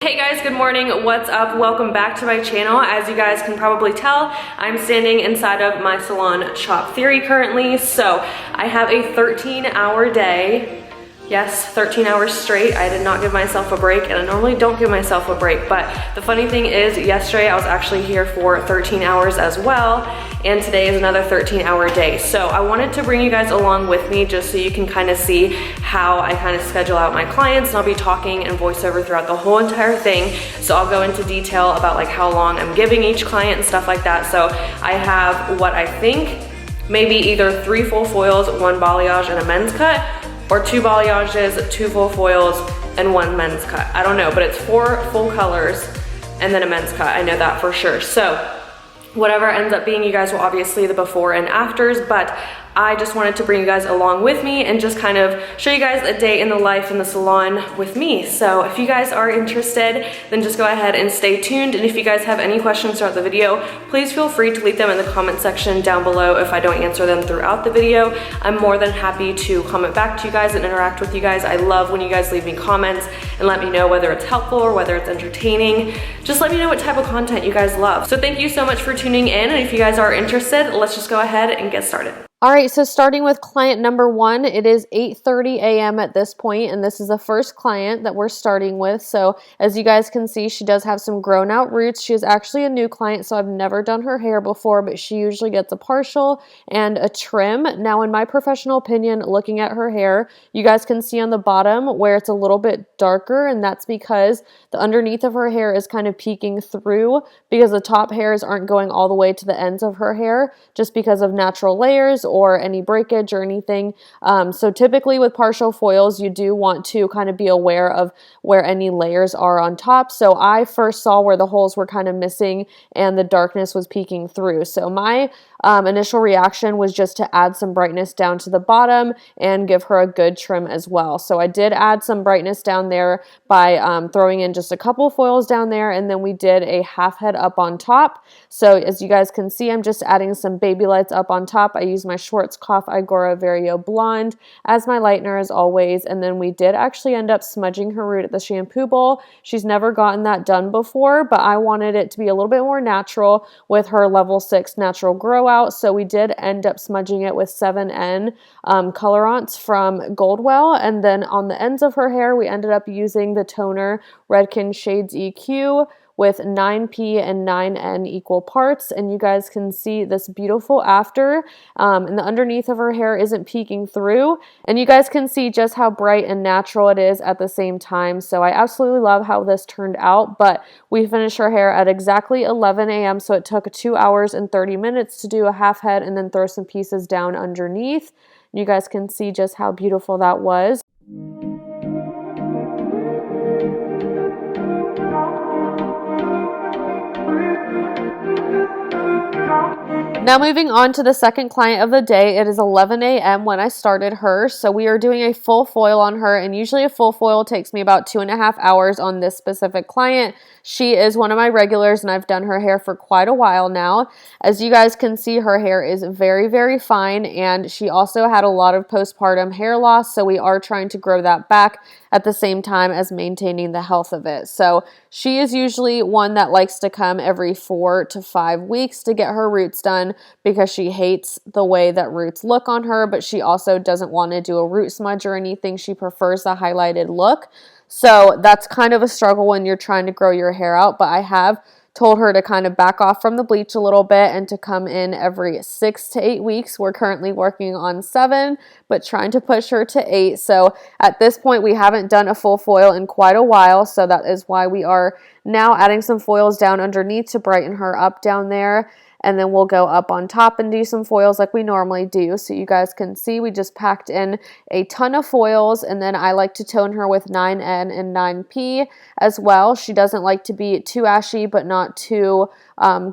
Hey guys, good morning. What's up? Welcome back to my channel. As you guys can probably tell, I'm standing inside of my salon shop theory currently. So I have a 13-hour day. Yes, 13 hours straight. I did not give myself a break, and I normally don't give myself a break, but the funny thing is yesterday I was actually here for 13 hours as well, and today is another 13-hour day. So I wanted to bring you guys along with me just so you can kind of see how I kind of schedule out my clients, and I'll be talking and voiceover throughout the whole entire thing. So I'll go into detail about like how long I'm giving each client and stuff like that. So I have what I think maybe either 3 full foils, 1 balayage, and a men's cut, or 2 balayages, 2 full foils, and 1 men's cut. I don't know, but it's 4 full colors and then a men's cut. I know that for sure. So whatever ends up being, you guys will obviously the before and afters, but I just wanted to bring you guys along with me and just kind of show you guys a day in the life in the salon with me. So if you guys are interested, then just go ahead and stay tuned. And if you guys have any questions throughout the video, please feel free to leave them in the comment section down below. If I don't answer them throughout the video, I'm more than happy to comment back to you guys and interact with you guys. I love when you guys leave me comments and let me know whether it's helpful or whether it's entertaining. Just let me know what type of content you guys love. So thank you so much for tuning in. And if you guys are interested, let's just go ahead and get started. All right, so starting with client number 1, it is 8:30 a.m. at this point, and this is the first client that we're starting with. So as you guys can see, she does have some grown out roots. She is actually a new client, so I've never done her hair before, but she usually gets a partial and a trim. Now, in my professional opinion, looking at her hair, you guys can see on the bottom where it's a little bit darker, and that's because the underneath of her hair is kind of peeking through because the top hairs aren't going all the way to the ends of her hair just because of natural layers or any breakage or anything. So typically with partial foils, you do want to kind of be aware of where any layers are on top. So I first saw where the holes were kind of missing and the darkness was peeking through. So my initial reaction was just to add some brightness down to the bottom and give her a good trim as well. So I did add some brightness down there by throwing in just a couple foils down there, and then we did a half head up on top. So as you guys can see, I'm just adding some baby lights up on top. I use my Schwarzkopf Igora Vario Blonde as my lightener as always, and then we did actually end up smudging her root at the shampoo bowl. She's never gotten that done before, but I wanted it to be a little bit more natural with her level 6 natural grow out, so we did end up smudging it with 7N colorants from Goldwell, and then on the ends of her hair we ended up using the toner Redken Shades EQ with 9P and 9N equal parts, and you guys can see this beautiful after, and the underneath of her hair isn't peeking through, and you guys can see just how bright and natural it is at the same time. So I absolutely love how this turned out, but we finished her hair at exactly 11 a.m. so it took 2 hours and 30 minutes to do a half head and then throw some pieces down underneath. You guys can see just how beautiful that was. Now moving on to the second client of the day, it is 11 a.m. when I started her. So we are doing a full foil on her, and usually a full foil takes me about 2.5 hours on this specific client. She is one of my regulars, and I've done her hair for quite a while now. As you guys can see, her hair is very, very fine, and she also had a lot of postpartum hair loss, so we are trying to grow that back at the same time as maintaining the health of it. So she is usually one that likes to come every 4 to 5 weeks to get her roots done because she hates the way that roots look on her, but she also doesn't want to do a root smudge or anything. She prefers the highlighted look. So that's kind of a struggle when you're trying to grow your hair out, but I have told her to kind of back off from the bleach a little bit and to come in every 6 to 8 weeks. We're currently working on 7, but trying to push her to 8. So at this point, we haven't done a full foil in quite a while. So that is why we are now adding some foils down underneath to brighten her up down there. And then we'll go up on top and do some foils like we normally do. So you guys can see we just packed in a ton of foils, and then I like to tone her with 9N and 9P as well. She doesn't like to be too ashy but not too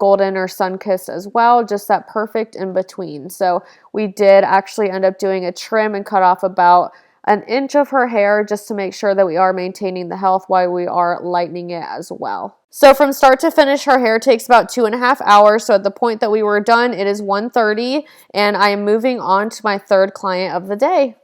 golden or sun-kissed as well, just that perfect in between. So we did actually end up doing a trim and cut off about an inch of her hair just to make sure that we are maintaining the health while we are lightening it as well. So from start to finish, her hair takes about 2.5 hours. So at the point that we were done, it is 1:30, and I am moving on to my third client of the day.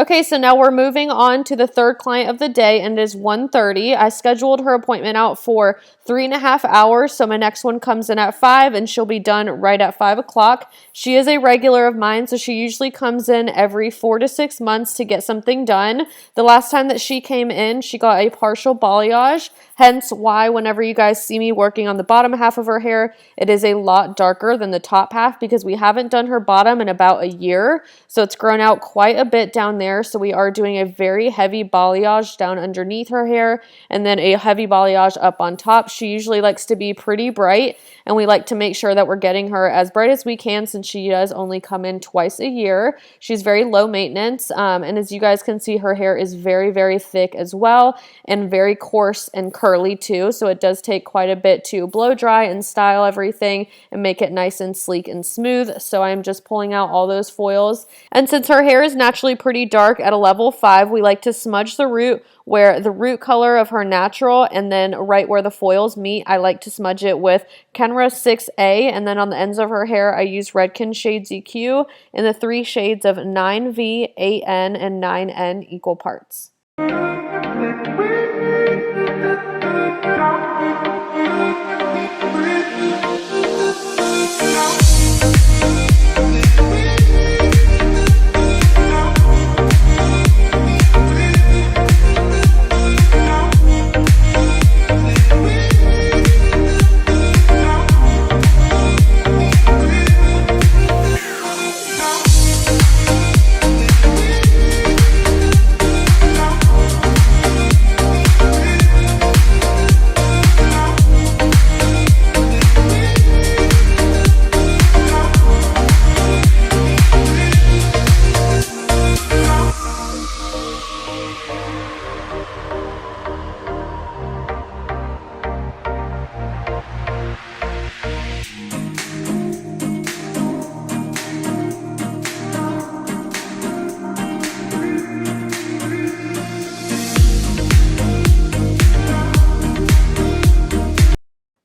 Okay, so now we're moving on to the third client of the day, and it is 1:30. I scheduled her appointment out for 3.5 hours, so my next one comes in at 5, and she'll be done right at 5 o'clock. She is a regular of mine, so she usually comes in every 4 to 6 months to get something done. The last time that she came in, she got a partial balayage, hence why whenever you guys see me working on the bottom half of her hair, it is a lot darker than the top half because we haven't done her bottom in about a year, so it's grown out quite a bit down there. So we are doing a very heavy balayage down underneath her hair and then a heavy balayage up on top. She usually likes to be pretty bright, and we like to make sure that we're getting her as bright as we can since she does only come in twice a year. She's very low maintenance, and as you guys can see, her hair is very, very thick as well and very coarse and curly too. So it does take quite a bit to blow dry and style everything and make it nice and sleek and smooth. So I'm just pulling out all those foils. And since her hair is naturally pretty dark at a level 5, we like to smudge the root where the root color of her natural, and then right where the foils meet, I like to smudge it with Kenra 6A, and then on the ends of her hair, I use Redken Shade ZQ in the 3 shades of 9V, 8N, and 9N equal parts.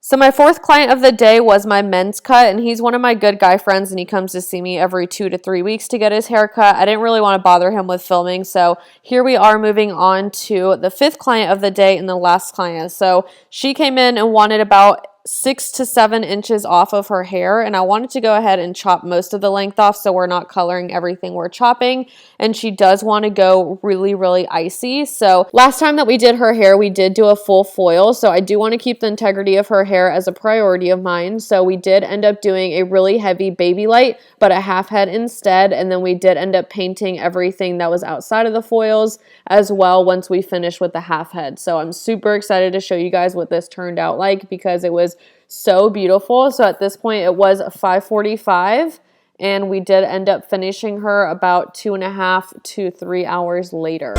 So my fourth client of the day was my men's cut, and he's one of my good guy friends, and he comes to see me every 2 to 3 weeks to get his hair cut. I didn't really want to bother him with filming, so here we are moving on to the fifth client of the day and the last client. So she came in and wanted about 6 to 7 inches off of her hair, and I wanted to go ahead and chop most of the length off so we're not coloring everything we're chopping, and she does want to go really, really icy. So last time that we did her hair, we did do a full foil, so I do want to keep the integrity of her hair as a priority of mine. So we did end up doing a really heavy baby light, but a half head instead, and then we did end up painting everything that was outside of the foils as well once we finished with the half head. So I'm super excited to show you guys what this turned out like because it was so beautiful. So at this point it was 5:45 and we did end up finishing her about 2.5 to 3 hours later.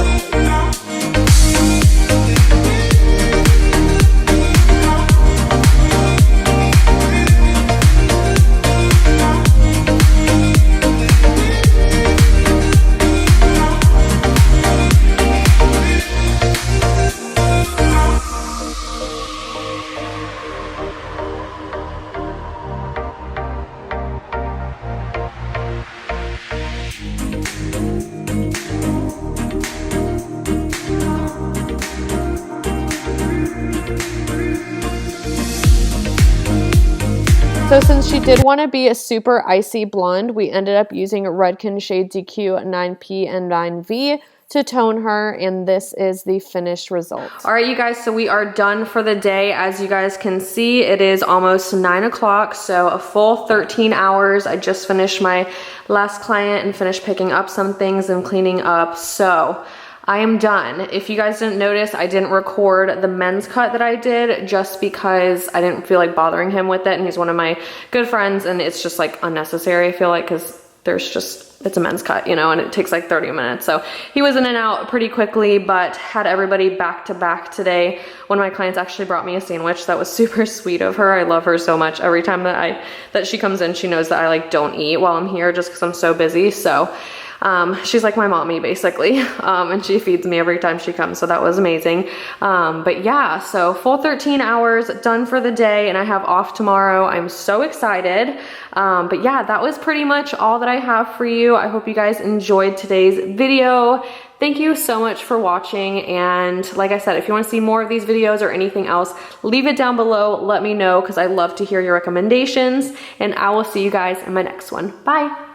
So since she did want to be a super icy blonde, we ended up using Redken Shade ZQ 9P and 9V to tone her, and this is the finished result. All right, you guys, so we are done for the day. As you guys can see, it is almost 9 o'clock, so a full 13 hours. I just finished my last client and finished picking up some things and cleaning up, so I am done. If you guys didn't notice, I didn't record the men's cut that I did just because I didn't feel like bothering him with it, and he's one of my good friends, and it's just like unnecessary, I feel like, because it's a men's cut, you know, and it takes like 30 minutes. So he was in and out pretty quickly, but had everybody back to back today. One of my clients actually brought me a sandwich. That was super sweet of her. I love her so much. Every time that she comes in, she knows that I like don't eat while I'm here just because I'm so busy. So She's like my mommy basically, and she feeds me every time she comes, so that was amazing. But yeah, so full 13 hours done for the day, and I have off tomorrow. I'm so excited. But yeah, that was pretty much all that I have for you. I hope you guys enjoyed today's video. Thank you so much for watching, and like I said, if you want to see more of these videos or anything else, leave it down below. Let me know, because I love to hear your recommendations, and I will see you guys in my next one. Bye!